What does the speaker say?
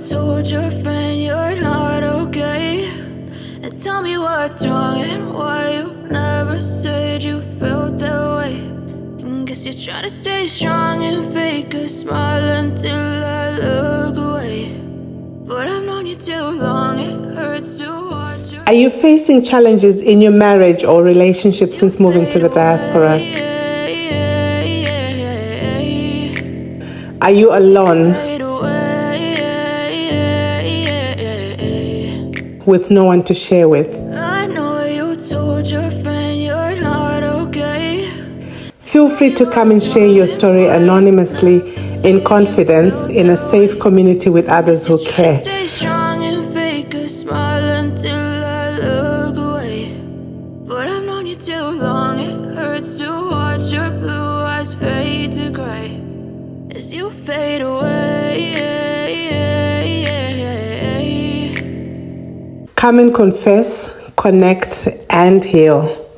told your friend you're not okay, and tell me what's wrong and why you never said you felt that way. And guess you're trying to stay strong and fake a smile until I look away. But I've known you too long, it hurts to watch you. Are you facing challenges in your marriage or relationship since moving to the diaspora? Are you alone with no one to share with? I know you told your friend you're not okay. Feel free to come and share your story anonymously in confidence in a safe community with others who care. Stay strong and fake a smile until I look away. But I've known you too long, it hurts to watch your blue eyes fade to gray as you fade away. Come and confess, connect, and heal.